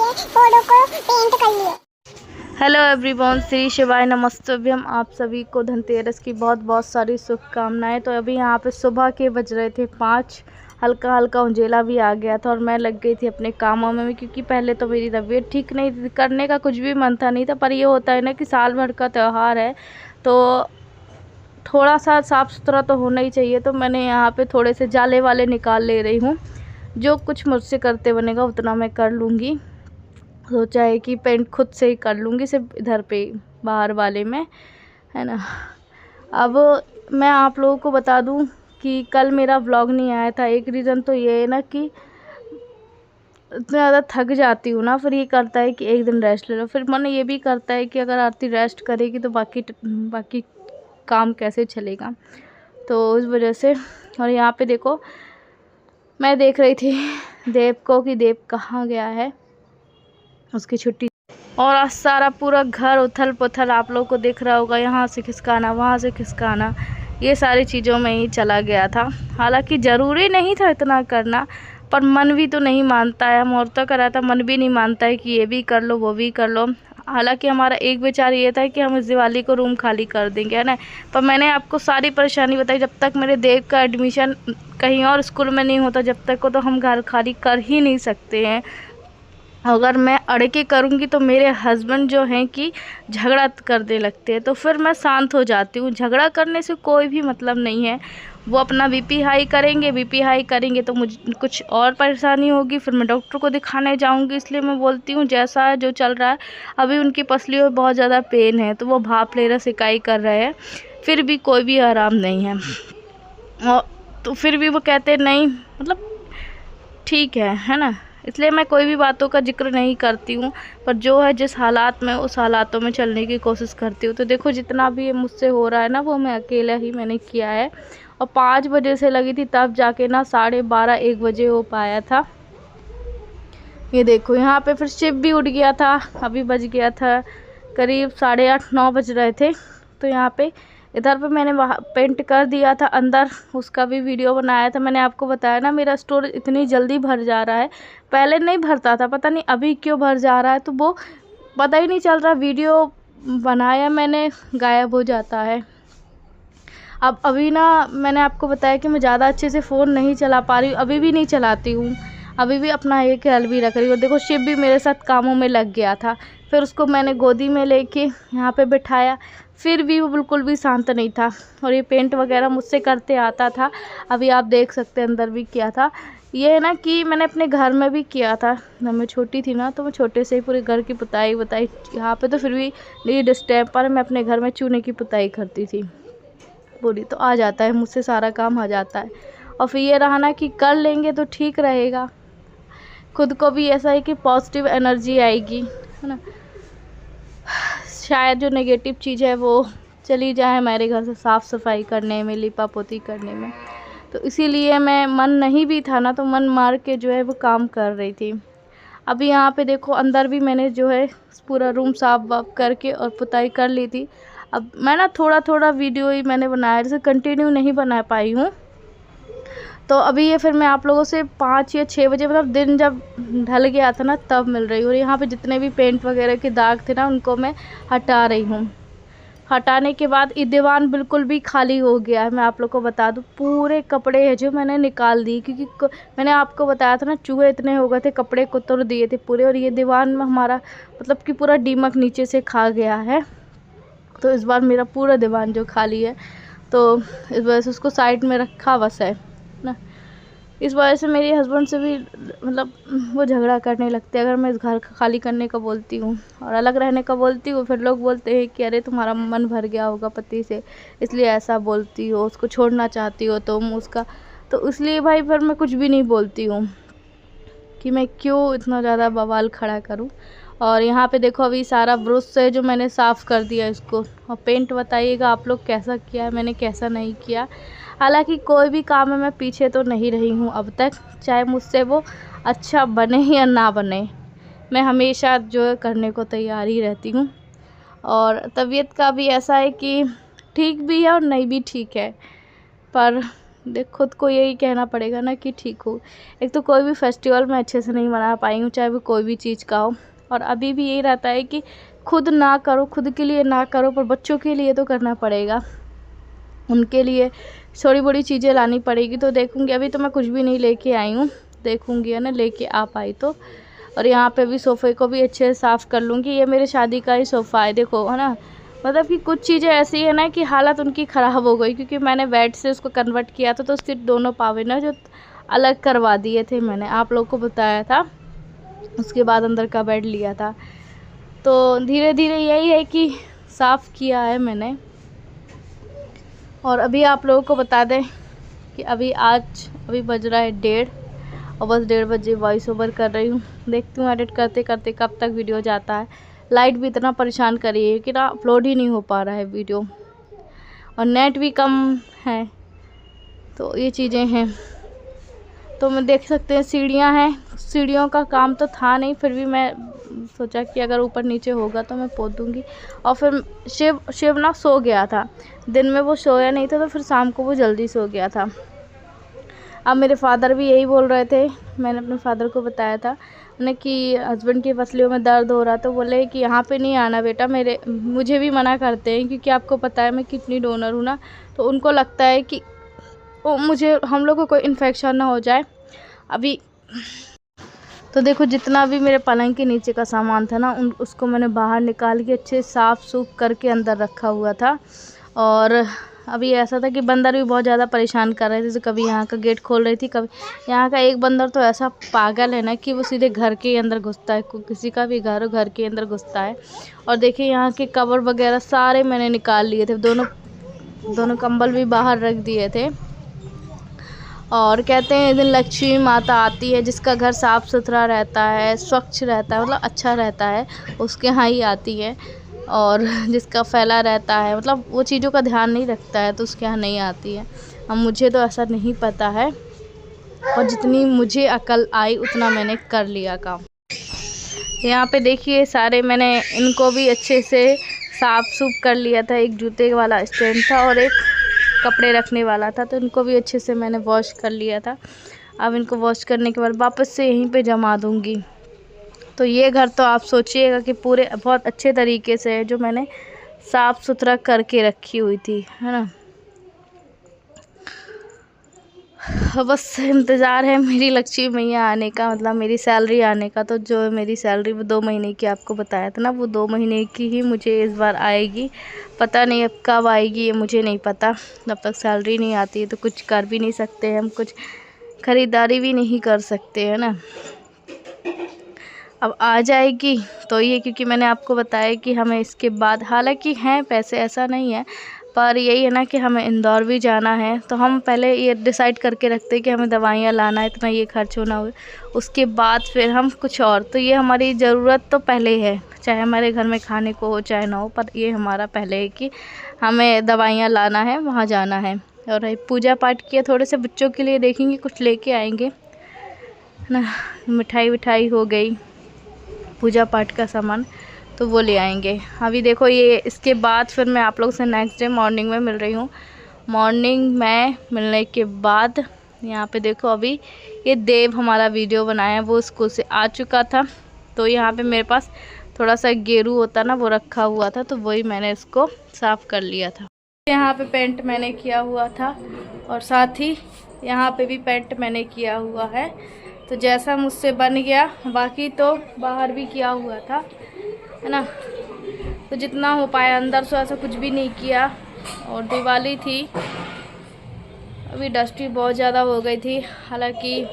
Photo को paint कर लिए। हेलो एवरीवन, श्री शिवाय नमस्तुभ्यम। आप सभी को धनतेरस की बहुत बहुत सारी शुभकामनाएं। तो अभी यहाँ पे सुबह के बज रहे थे 5, हल्का हल्का उंजेला भी आ गया था और मैं लग गई थी अपने कामों में, क्योंकि पहले तो मेरी तबीयत ठीक नहीं थी, करने का कुछ भी मन था नहीं था। पर ये होता है ना कि साल भर का त्यौहार है तो थोड़ा सा साफ़ सुथरा तो होना ही चाहिए। तो मैंने यहाँ पे थोड़े से जाले वाले निकाल ले रही हूँ, जो कुछ मुझसे करते बनेगा उतना मैं कर लूँगी। सोचा है कि पेंट खुद से ही कर लूँगी, सिर्फ इधर पे बाहर वाले में, है ना। अब मैं आप लोगों को बता दूं कि कल मेरा व्लॉग नहीं आया था। एक रीज़न तो ये है ना कि इतना ज़्यादा थक जाती हूँ ना, फिर ये करता है कि एक दिन रेस्ट ले लो। फिर मन ये भी करता है कि अगर आरती रेस्ट करेगी तो बाकी काम कैसे चलेगा, तो इस वजह से। और यहाँ पे देखो, मैं देख रही थी देव को कि देव कहाँ गया है, उसकी छुट्टी। और आज सारा पूरा घर उथल पुथल आप लोगों को दिख रहा होगा, यहाँ से खिसकाना वहाँ से खिसकाना, ये सारी चीज़ों में ही चला गया था। हालांकि ज़रूरी नहीं था इतना करना, पर मन भी तो नहीं मानता है। हम औरतों का रहता, मन भी नहीं मानता है कि ये भी कर लो वो भी कर लो। हालांकि हमारा एक विचार ये था कि हम इस दिवाली को रूम खाली कर देंगे, है ना। पर मैंने आपको सारी परेशानी बताई। जब तक मेरे देव का एडमिशन कहीं और स्कूल में नहीं होता, जब तक को तो हम घर खाली कर ही नहीं सकते हैं। अगर मैं अड़ के करूँगी तो मेरे हस्बैंड जो हैं कि झगड़ा करने लगते हैं, तो फिर मैं शांत हो जाती हूँ। झगड़ा करने से कोई भी मतलब नहीं है। वो अपना बीपी हाई करेंगे तो मुझे कुछ और परेशानी होगी, फिर मैं डॉक्टर को दिखाने जाऊँगी। इसलिए मैं बोलती हूँ जैसा है जो चल रहा है। अभी उनकी पसलियों में बहुत ज़्यादा पेन है, तो वो भाप ले रहे, सिकाई कर रहे हैं, फिर भी कोई भी आराम नहीं है। और तो फिर भी वो कहते नहीं, मतलब ठीक है ना। इसलिए मैं कोई भी बातों का जिक्र नहीं करती हूँ, पर जो है जिस हालात में, उस हालातों में चलने की कोशिश करती हूँ। तो देखो, जितना भी मुझसे हो रहा है ना, वो मैं अकेला ही मैंने किया है। और 5 बजे से लगी थी, तब जाके ना 12:30-1 बजे हो पाया था। ये देखो, यहाँ पे फिर शिव भी उठ गया था। अभी बज गया था करीब 8:30-9 बज रहे थे। तो यहाँ पे इधर पे मैंने वहाँ पेंट कर दिया था अंदर, उसका भी वीडियो बनाया था। मैंने आपको बताया ना, मेरा स्टोरेज इतनी जल्दी भर जा रहा है। पहले नहीं भरता था, पता नहीं अभी क्यों भर जा रहा है, तो वो पता ही नहीं चल रहा। वीडियो बनाया मैंने, गायब हो जाता है। अब अभी ना मैंने आपको बताया कि मैं ज़्यादा अच्छे से फ़ोन नहीं चला पा रही हूँ, अभी भी नहीं चलाती हूँ। अभी भी अपना एक ख्याल भी रख रही हूँ। देखो, शिव भी मेरे साथ कामों में लग गया था। फिर उसको मैंने गोदी में लेके यहाँ पे बिठाया, फिर भी वो बिल्कुल भी शांत नहीं था। और ये पेंट वगैरह मुझसे करते आता था। अभी आप देख सकते हैं अंदर भी किया था। ये है ना कि मैंने अपने घर में भी किया था। जब मैं छोटी थी ना, तो मैं छोटे से ही पूरे घर की पुताई बताई। यहाँ पे तो फिर भी लीड स्टेप पर मैं अपने घर में चूने की पुताई करती थी पूरी, तो आ जाता है मुझसे, सारा काम आ जाता है। और फिर ये रहा ना कि कर लेंगे तो ठीक रहेगा, खुद को भी ऐसा है कि पॉजिटिव एनर्जी आएगी, है ना। शायद जो नेगेटिव चीज़ है वो चली जाए हमारे घर से, साफ़ सफाई करने में, लिपा पोती करने में। तो इसीलिए मैं, मन नहीं भी था ना, तो मन मार के जो है वो काम कर रही थी। अभी यहाँ पे देखो, अंदर भी मैंने जो है पूरा रूम साफ वाफ करके और पुताई कर ली थी। अब मैं ना थोड़ा थोड़ा वीडियो ही मैंने बनाया, जैसे कंटिन्यू नहीं बना पाई हूँ। तो अभी ये फिर मैं आप लोगों से 5 या 6 बजे, मतलब दिन जब ढल गया था ना, तब मिल रही हूँ। और यहाँ पे जितने भी पेंट वगैरह के दाग थे ना, उनको मैं हटा रही हूँ। हटाने के बाद ये दीवान बिल्कुल भी खाली हो गया है। मैं आप लोग को बता दूँ, पूरे कपड़े हैं जो मैंने निकाल दिए, क्योंकि मैंने आपको बताया था ना, चूहे इतने हो गए थे, कपड़े कुतर दिए थे पूरे। और ये दीवान में हमारा मतलब कि पूरा दीमक नीचे से खा गया है। तो इस बार मेरा पूरा दीवान जो खाली है, तो इस वजह से उसको साइड में रखा बस है ना। इस वजह से मेरे हस्बैंड से भी मतलब वो झगड़ा करने लगते हैं अगर मैं इस घर खाली करने का बोलती हूँ और अलग रहने का बोलती हूँ। फिर लोग बोलते हैं कि अरे तुम्हारा मन भर गया होगा पति से, इसलिए ऐसा बोलती हो, उसको छोड़ना चाहती हो तुम उसका। तो इसलिए भाई फिर मैं कुछ भी नहीं बोलती हूँ कि मैं क्यों इतना ज़्यादा बवाल खड़ा करूँ। और यहाँ पे देखो, अभी सारा ब्रश से जो मैंने साफ़ कर दिया इसको। और पेंट बताइएगा आप लोग कैसा किया है मैंने, कैसा नहीं किया। हालांकि कोई भी काम में मैं पीछे तो नहीं रही हूँ अब तक, चाहे मुझसे वो अच्छा बने या ना बने, मैं हमेशा जो है करने को तैयार ही रहती हूँ। और तबीयत का भी ऐसा है कि ठीक भी है और नहीं भी ठीक है, पर देख खुद को यही कहना पड़ेगा ना कि ठीक हो। एक तो कोई भी फेस्टिवल मैं अच्छे से नहीं मना पाई हूँ, चाहे वो कोई भी चीज़ का हो। और अभी भी यही रहता है कि खुद ना करो, खुद के लिए ना करो, पर बच्चों के लिए तो करना पड़ेगा। उनके लिए थोड़ी बड़ी चीज़ें लानी पड़ेगी। तो देखूँगी, अभी तो मैं कुछ भी नहीं लेके आई हूँ, देखूँगी है ना लेके आ पाई तो। और यहाँ पे भी सोफ़े को भी अच्छे से साफ़ कर लूँगी। ये मेरे शादी का ही सोफ़ा है, देखो है ना। मतलब कि कुछ चीज़ें ऐसी है ना कि हालत उनकी ख़राब हो गई, क्योंकि मैंने बेड से उसको कन्वर्ट किया था, तो उसके दोनों पावे ना जो अलग करवा दिए थे, मैंने आप लोग को बताया था। उसके बाद अंदर का बेड लिया था। तो धीरे धीरे यही है कि साफ़ किया है मैंने। और अभी आप लोगों को बता दें कि अभी बज रहा है 1:30 और बस 1:30 बजे वॉइस ओवर कर रही हूँ। देखती हूँ एडिट करते करते कब तक वीडियो जाता है। लाइट भी इतना परेशान कर रही है कि ना अपलोड ही नहीं हो पा रहा है वीडियो, और नेट भी कम है। तो ये चीज़ें हैं। तो मैं देख सकते हैं सीढ़ियाँ हैं, सीढ़ियों का काम तो था नहीं, फिर भी मैं सोचा कि अगर ऊपर नीचे होगा तो मैं पोत दूँगी। और फिर शिव ना सो गया था, दिन में वो सोया नहीं था, तो फिर शाम को वो जल्दी सो गया था। अब मेरे फादर भी यही बोल रहे थे, मैंने अपने फादर को बताया था उन्हें कि हस्बैंड की पसलियों में दर्द हो रहा, तो बोले कि यहाँ पे नहीं आना बेटा। मुझे भी मना करते हैं, क्योंकि आपको पता है मैं किडनी डोनर हूँ ना, तो उनको लगता है कि हम लोग को कोई इन्फेक्शन ना हो जाए। अभी तो देखो जितना भी मेरे पलंग के नीचे का सामान था ना, उसको मैंने बाहर निकाल के अच्छे साफ़ सूफ करके अंदर रखा हुआ था। और अभी ऐसा था कि बंदर भी बहुत ज़्यादा परेशान कर रहे थे, तो कभी यहाँ का गेट खोल रही थी, कभी यहाँ का। एक बंदर तो ऐसा पागल है ना कि वो सीधे घर के अंदर घुसता है, किसी का भी घर के अंदर घुसता है। और देखिए यहाँ के कवर वगैरह सारे मैंने निकाल लिए थे, दोनों कंबल भी बाहर रख दिए थे। और कहते हैं इस दिन लक्ष्मी माता आती है, जिसका घर साफ़ सुथरा रहता है, स्वच्छ रहता है, मतलब अच्छा रहता है, उसके यहाँ ही आती है। और जिसका फैला रहता है, मतलब वो चीज़ों का ध्यान नहीं रखता है, तो उसके यहाँ नहीं आती है। अब मुझे तो ऐसा नहीं पता है, और जितनी मुझे अकल आई उतना मैंने कर लिया काम। यहाँ पे देखिए सारे मैंने इनको भी अच्छे से साफ़ सूफ कर लिया था। एक जूते वाला स्टैंड था और एक कपड़े रखने वाला था, तो इनको भी अच्छे से मैंने वॉश कर लिया था। अब इनको वॉश करने के बाद वापस से यहीं पे जमा दूँगी। तो ये घर तो आप सोचिएगा कि पूरे बहुत अच्छे तरीके से है, जो मैंने साफ़ सुथरा करके रखी हुई थी, है ना। बस इंतज़ार है मेरी लक्ष्मी मैया आने का, मतलब मेरी सैलरी आने का। तो जो मेरी सैलरी वो 2 महीने की आपको बताया था ना, वो 2 महीने की ही मुझे इस बार आएगी। पता नहीं अब कब आएगी, ये मुझे नहीं पता। जब तक सैलरी नहीं आती है तो कुछ कर भी नहीं सकते हम, कुछ ख़रीदारी भी नहीं कर सकते, है ना। अब आ जाएगी तो ये, क्योंकि मैंने आपको बताया कि हमें इसके बाद, हालांकि हैं पैसे, ऐसा नहीं है, पर यही है ना कि हमें इंदौर भी जाना है। तो हम पहले ये डिसाइड करके रखते हैं कि हमें दवाइयाँ लाना है, इतना ये खर्च होना हो, उसके बाद फिर हम कुछ और। तो ये हमारी ज़रूरत तो पहले है, चाहे हमारे घर में खाने को हो चाहे ना हो, पर ये हमारा पहले है कि हमें दवाइयाँ लाना है, वहाँ जाना है। और पूजा पाठ किया, थोड़े से बच्चों के लिए देखेंगे, कुछ लेके आएंगे ना, मिठाई विठाई हो गई, पूजा पाठ का सामान, तो वो ले आएंगे। अभी देखो ये, इसके बाद फिर मैं आप लोग से नेक्स्ट डे मॉर्निंग में मिल रही हूँ। मॉर्निंग में मिलने के बाद यहाँ पे देखो, अभी ये देव हमारा वीडियो बनाया, वो स्कूल से आ चुका था। तो यहाँ पे मेरे पास थोड़ा सा गेरू होता ना, वो रखा हुआ था, तो वही मैंने इसको साफ़ कर लिया था। यहाँ पे पेंट मैंने किया हुआ था, और साथ ही यहाँ पे भी पेंट मैंने किया हुआ है। तो जैसा मुझसे बन गया, बाकी तो बाहर भी किया हुआ था, है ना। तो जितना हो पाया अंदर से, ऐसा कुछ भी नहीं किया। और दिवाली थी, अभी डस्टी बहुत ज़्यादा हो गई थी, हालांकि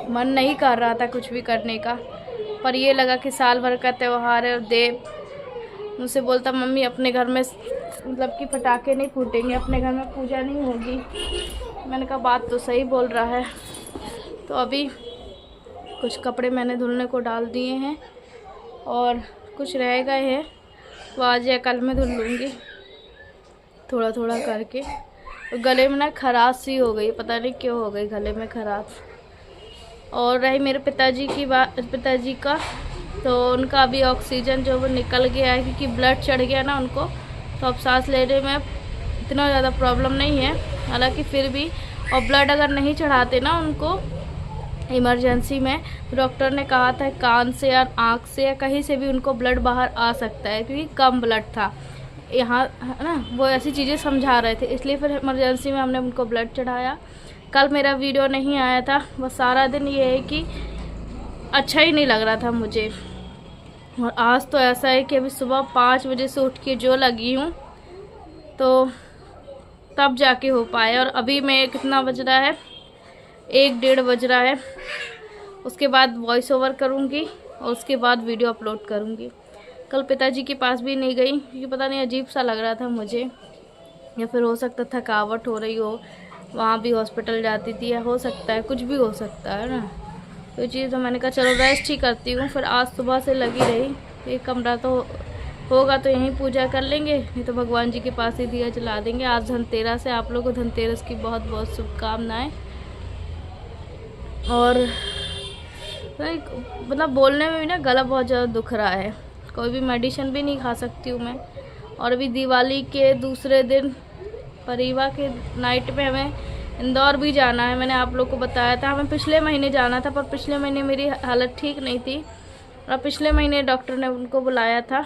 मन नहीं कर रहा था कुछ भी करने का, पर ये लगा कि साल भर का त्यौहार है। और देव मुझसे बोलता मम्मी अपने घर में मतलब कि पटाखे नहीं फूटेंगे, अपने घर में पूजा नहीं होगी। मैंने कहा बात तो सही बोल रहा है। तो अभी कुछ कपड़े मैंने धुलने को डाल दिए हैं, और कुछ रह गए हैं, तो आज या कल मैं धुल लूँगी थोड़ा थोड़ा करके। तो गले में ना खराश सी हो गई, पता नहीं क्यों हो गई गले में खराश। और रही मेरे पिताजी की बात, पिताजी का तो उनका अभी ऑक्सीजन जो वो निकल गया है, क्योंकि ब्लड चढ़ गया ना उनको, तो अब सांस लेने में इतना ज़्यादा प्रॉब्लम नहीं है। हालांकि फिर भी और ब्लड अगर नहीं चढ़ाते ना उनको इमरजेंसी में, डॉक्टर ने कहा था कान से या आँख से या कहीं से भी उनको ब्लड बाहर आ सकता है, क्योंकि कम ब्लड था यहाँ, है ना। वो ऐसी चीज़ें समझा रहे थे, इसलिए फिर इमरजेंसी में हमने उनको ब्लड चढ़ाया। कल मेरा वीडियो नहीं आया था, बस सारा दिन ये है कि अच्छा ही नहीं लग रहा था मुझे। और आज तो ऐसा है कि अभी सुबह 5 बजे से उठ के जो लगी हूँ तो तब जाके हो पाया। और अभी मैं कितना बज रहा है, 1-1:30 बज रहा है। उसके बाद वॉइस ओवर करूँगी और उसके बाद वीडियो अपलोड करूँगी। कल पिताजी के पास भी नहीं गई क्योंकि पता नहीं अजीब सा लग रहा था मुझे, या फिर हो सकता थकावट हो रही हो, वहाँ भी हॉस्पिटल जाती थी, या हो सकता है कुछ भी हो सकता है ना। तो चीज़ तो मैंने कहा चलो रेस्ट ही करती हूँ। फिर आज सुबह से लगी रही, एक कमरा तो होगा तो यहीं पूजा कर लेंगे, नहीं तो भगवान जी के पास ही दिया जला देंगे। आज धनतेरस है, आप लोगों को धनतेरस की बहुत बहुत शुभकामनाएँ। और मतलब बोलने में भी ना गला बहुत ज़्यादा दुख रहा है, कोई भी मेडिसिन भी नहीं खा सकती हूँ मैं। और अभी दिवाली के दूसरे दिन परिवार के नाइट में हमें इंदौर भी जाना है। मैंने आप लोग को बताया था, हमें पिछले महीने जाना था, पर पिछले महीने मेरी हालत ठीक नहीं थी और पिछले महीने डॉक्टर ने उनको बुलाया था,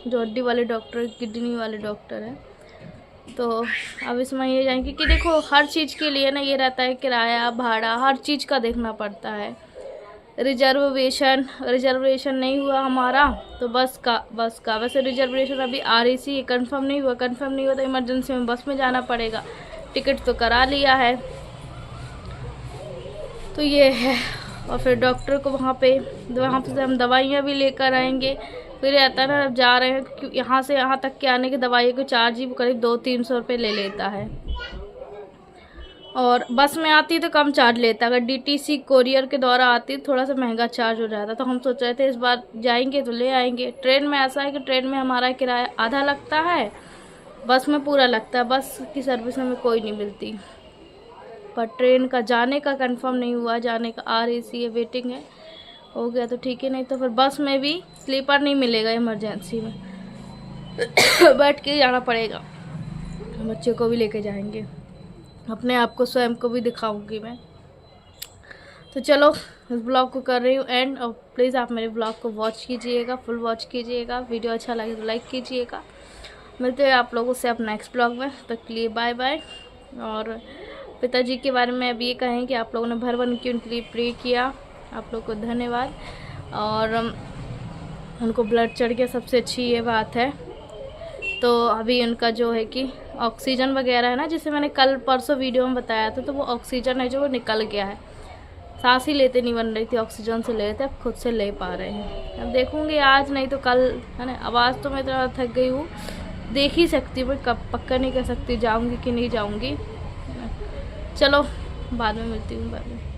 जो हड्डी वाले डॉक्टर, किडनी वाले डॉक्टर हैं। तो अब इस महीने जाएंगे, क्योंकि देखो हर चीज़ के लिए ना ये रहता है किराया भाड़ा, हर चीज़ का देखना पड़ता है। रिजर्वेशन नहीं हुआ हमारा तो बस का वैसे रिजर्वेशन अभी आ रही थी, कंफर्म नहीं हुआ तो इमरजेंसी में बस में जाना पड़ेगा। टिकट तो करा लिया है, तो ये है। और फिर डॉक्टर को वहाँ से हम दवाइयाँ भी लेकर आएंगे। फिर रहता है ना, अब जा रहे हैं क्योंकि यहाँ से यहाँ तक के आने की दवाइयों को चार्ज ही करीब 200-300 रुपये ले लेता है, और बस में आती तो कम चार्ज लेता। अगर DTC कोरियर के द्वारा आती तो थोड़ा सा महंगा चार्ज हो जाता। तो हम सोच रहे थे इस बार जाएंगे तो ले आएंगे। ट्रेन में ऐसा है कि ट्रेन में हमारा किराया आधा लगता है, बस में पूरा लगता है। बस की सर्विस हमें कोई नहीं मिलती, पर ट्रेन का जाने का कंफर्म नहीं हुआ, जाने का आ रही है, वेटिंग है, हो गया तो ठीक है, नहीं तो फिर बस में भी स्लीपर नहीं मिलेगा इमरजेंसी में बैठ के जाना पड़ेगा। बच्चे को भी लेके जाएंगे, अपने आप को स्वयं को भी दिखाऊंगी मैं। तो चलो इस ब्लॉग को कर रही हूँ एंड, और प्लीज़ आप मेरे ब्लॉग को वॉच कीजिएगा, फुल वॉच कीजिएगा। वीडियो अच्छा लगे तो लाइक कीजिएगा। मिलते हैं आप लोगों से अब नेक्स्ट ब्लॉग में, तब के लिए बाय बाय। और पिताजी के बारे में अब ये कहें कि आप लोगों ने भर भर के उनके लिए प्रे किया, आप लोग को धन्यवाद। और उनको ब्लड चढ़ गया, सबसे अच्छी ये बात है। तो अभी उनका जो है कि ऑक्सीजन वगैरह है ना, जिसे मैंने कल परसों वीडियो में बताया था, तो वो ऑक्सीजन है जो वो निकल गया है। सांस ही लेते नहीं बन रही थी, ऑक्सीजन से ले रहे थे, अब खुद से ले पा रहे हैं। अब देखूँगी आज नहीं तो कल, है ना। आवाज़ तो मैं इतना थक गई हूँ, देख ही सकती हूँ, कब पक्का नहीं कर सकती जाऊँगी कि नहीं जाऊँगी। चलो बाद में मिलती हूँ, बाद में।